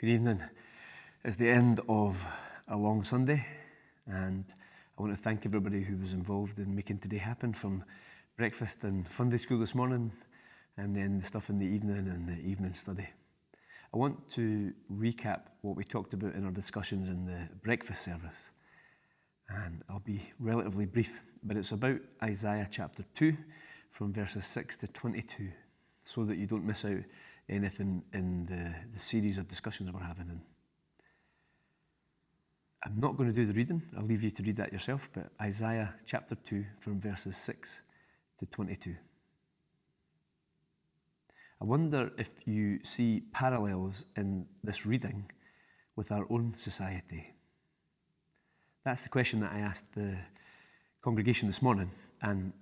Good evening. It's the end of a long Sunday, and I want to thank everybody who was involved in making today happen, from breakfast and Sunday school this morning, and then the stuff in the evening and the evening study. I want to recap what we talked about in our discussions in the breakfast service, and I'll be relatively brief, but it's about Isaiah chapter 2 from verses 6 to 22, so that you don't miss out anything in the series of discussions we're having. And I'm not going to do the reading, I'll leave you to read that yourself, but Isaiah chapter 2 from verses 6 to 22. I wonder if you see parallels in this reading with our own society. That's the question that I asked the congregation this morning, and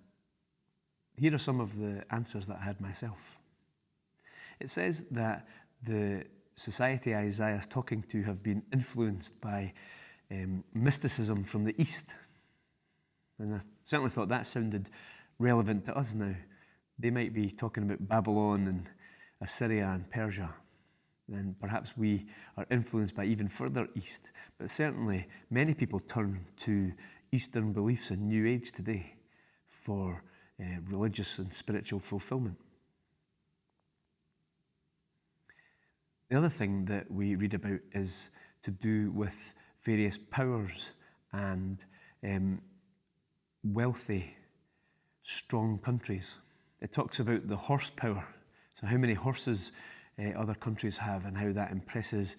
here are some of the answers that I had myself. It says that the society Isaiah is talking to have been influenced by mysticism from the East. And I certainly thought that sounded relevant to us now. They might be talking about Babylon and Assyria and Persia. And perhaps we are influenced by even further east. But certainly many people turn to Eastern beliefs in New Age today for religious and spiritual fulfillment. The other thing that we read about is to do with various powers and wealthy, strong countries. It talks about the horsepower, so how many horses other countries have and how that impresses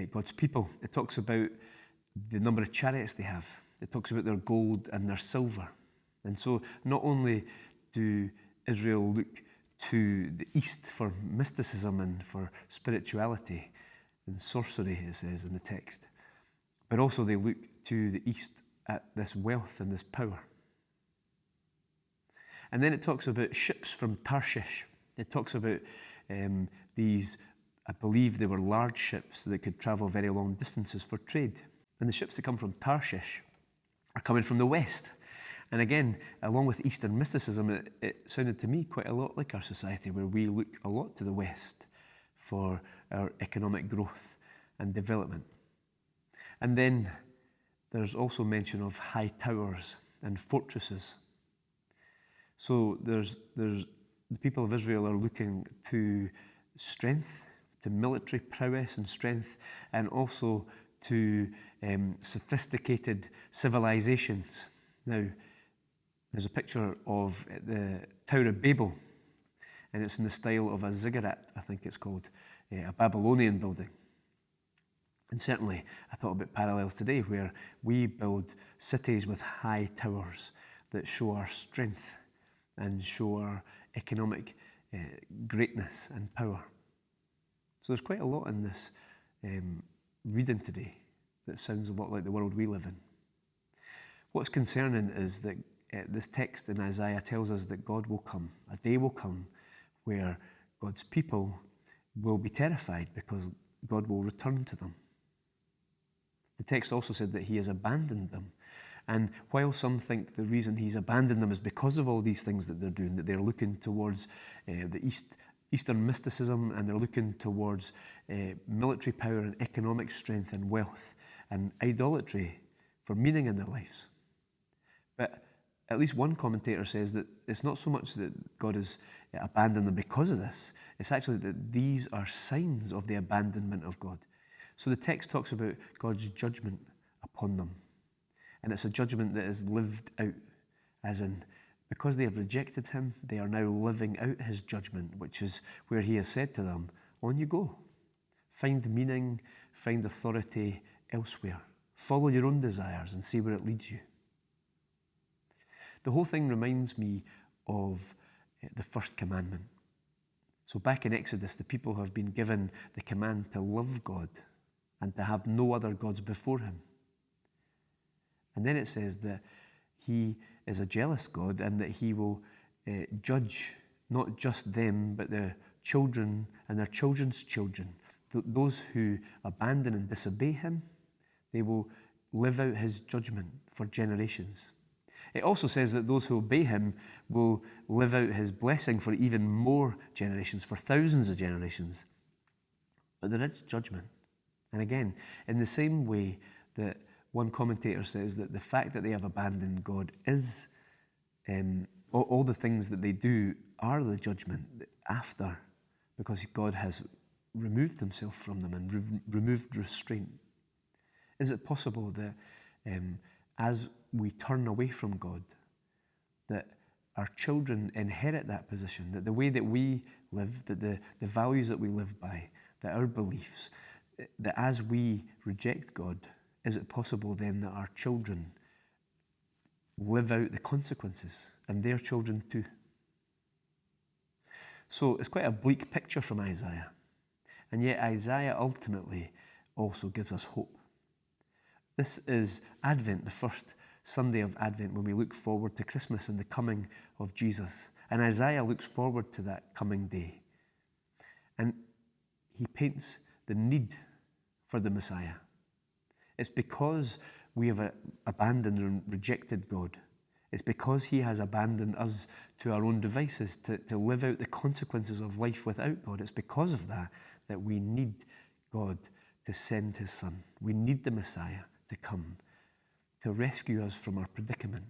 God's people. It talks about the number of chariots they have. It talks about their gold and their silver. And so not only do Israel look to the East for mysticism and for spirituality and sorcery, it says in the text, but also they look to the East at this wealth and this power. And then it talks about ships from Tarshish. It talks about these, I believe they were large ships that could travel very long distances for trade. And the ships that come from Tarshish are coming from the west. And again, along with Eastern mysticism, it sounded to me quite a lot like our society, where we look a lot to the West for our economic growth and development. And then there's also mention of high towers and fortresses. So there's the people of Israel are looking to strength, to military prowess and strength, and also to sophisticated civilizations. Now, there's a picture of the Tower of Babel, and it's in the style of a ziggurat, I think it's called, a Babylonian building. And certainly, I thought about parallels today, where we build cities with high towers that show our strength and show our economic greatness and power. So there's quite a lot in this reading today that sounds a lot like the world we live in. What's concerning is that this text in Isaiah tells us that God will come, a day will come where God's people will be terrified because God will return to them. The text also said that he has abandoned them. And while some think the reason he's abandoned them is because of all these things that they're doing, that they're looking towards the Eastern mysticism, and they're looking towards military power and economic strength and wealth and idolatry for meaning in their lives. But at least one commentator says that it's not so much that God has abandoned them because of this, it's actually that these are signs of the abandonment of God. So the text talks about God's judgment upon them. And it's a judgment that is lived out, as in, because they have rejected him, they are now living out his judgment, which is where he has said to them, on you go. Find meaning, find authority elsewhere. Follow your own desires and see where it leads you. The whole thing reminds me of the first commandment. So back in Exodus, the people have been given the command to love God and to have no other gods before him. And then it says that he is a jealous God and that he will judge not just them, but their children and their children's children. Those who abandon and disobey him, they will live out his judgment for generations. It also says that those who obey him will live out his blessing for even more generations, for thousands of generations. But there is judgment. And again, in the same way that one commentator says that the fact that they have abandoned God is, all the things that they do are the judgment after, because God has removed himself from them and removed restraint. Is it possible that as we turn away from God, that our children inherit that position, that the way that we live, that the values that we live by, that our beliefs, that as we reject God, is it possible then that our children live out the consequences, and their children too? So it's quite a bleak picture from Isaiah. And yet Isaiah ultimately also gives us hope. This is Advent, the first Sunday of Advent, when we look forward to Christmas and the coming of Jesus. And Isaiah looks forward to that coming day. And he paints the need for the Messiah. It's because we have abandoned and rejected God. It's because he has abandoned us to our own devices to live out the consequences of life without God. It's because of that that we need God to send his Son. We need the Messiah to come to rescue us from our predicament.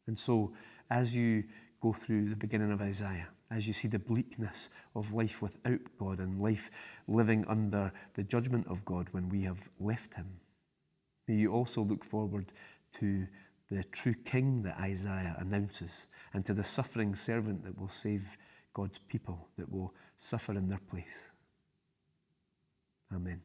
And so, as you go through the beginning of Isaiah, as you see the bleakness of life without God and life living under the judgment of God when we have left him, may you also look forward to the true King that Isaiah announces, and to the suffering servant that will save God's people, that will suffer in their place. Amen.